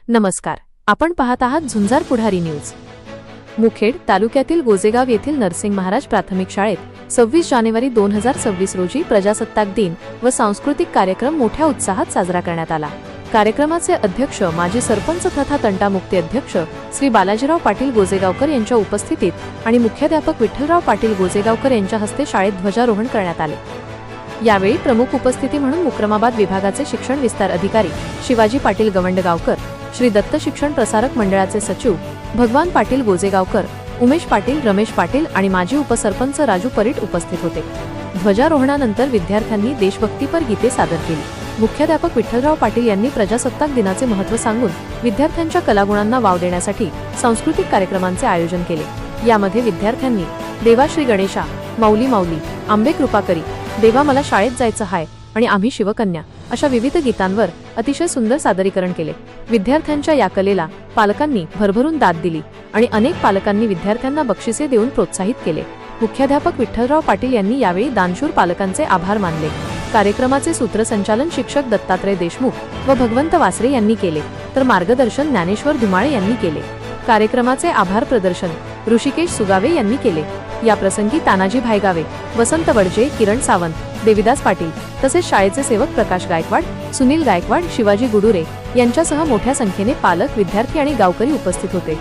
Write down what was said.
नमस्कार, आपण पाहत आहात झुंजार पुढारी न्यूज। मुखेड तालुक्यातील गोजेगाव येथील नरसिंग महाराज प्राथमिक शाळेत 26 जानेवारी 2026 रोजी प्रजासत्ताक दिन व सांस्कृतिक कार्यक्रम मोठ्या उत्साहात साजरा करण्यात आला। कार्यक्रमाचे अध्यक्ष माजी सरपंच तथा तंटामुक्ती अध्यक्ष श्री बालाजीराव पाटील गोजेगावकर यांच्या उपस्थितीत आणि मुख्याध्यापक विठ्ठलराव पाटील गोजेगावकर यांच्या हस्ते शाळेत ध्वजारोहण करण्यात आले। यावेळी प्रमुख उपस्थिती म्हणून मुक्रमाबाद विभागाचे शिक्षण विस्तार अधिकारी शिवाजी पाटील गवंडगावकर, श्री दत्त शिक्षण प्रसारक मंडळाचे सचिव भगवान पाटील गोजेगावकर, उमेश पाटील, रमेश पाटील आणि माजी उपसरपंच राजू परीट उपस्थित होते। ध्वजारोहणानंतर विद्यार्थ्यांनी देशभक्तीपर गीते सादर केली। मुख्याध्यापक विठ्ठलराव पाटील यांनी प्रजासत्ताक दिनाचे महत्त्व सांगून विद्यार्थ्यांच्या कलागुणांना वाव देण्यासाठी सांस्कृतिक कार्यक्रमांचे आयोजन केले। यामध्ये विद्यार्थ्यांनी देवा श्री गणेशा, माऊली माऊली, आंबे कृपाकरी, देवा मला शाळेत जायचं हाय आणि आम्ही शिवकन्या अशा विविध गीतांवर अतिशय सुंदर सादरीकरण केले। विद्यार्थ्यांच्या या कलेला पालकांनी भरभरून दाद दिली आणि अनेक पालकांनी विद्यार्थ्यांना बक्षिसे देऊन प्रोत्साहित केले। मुख्याध्यापक विठ्ठलराव पाटील यांनी यावेळी दानशूर पालकांचे आभार मानले। कार्यक्रमाचे सूत्रसंचालन शिक्षक दत्तात्रय देशमुख व भगवंत वासरे यांनी केले, तर मार्गदर्शन ज्ञानेश्वर धुमाळे यांनी केले। कार्यक्रमाचे आभार प्रदर्शन ऋषिकेश सुगावे यांनी केले। या प्रसंगी तानाजी भाईगावे, वसंत वडजे, किरण सावंत, देविदास पाटील तसेच शाळेचे सेवक प्रकाश गायकवाड, सुनील गायकवाड, शिवाजी गुडुरे यांच्यासह मोठ्या संख्येने पालक, विद्यार्थी आणि गावकरी उपस्थित होते।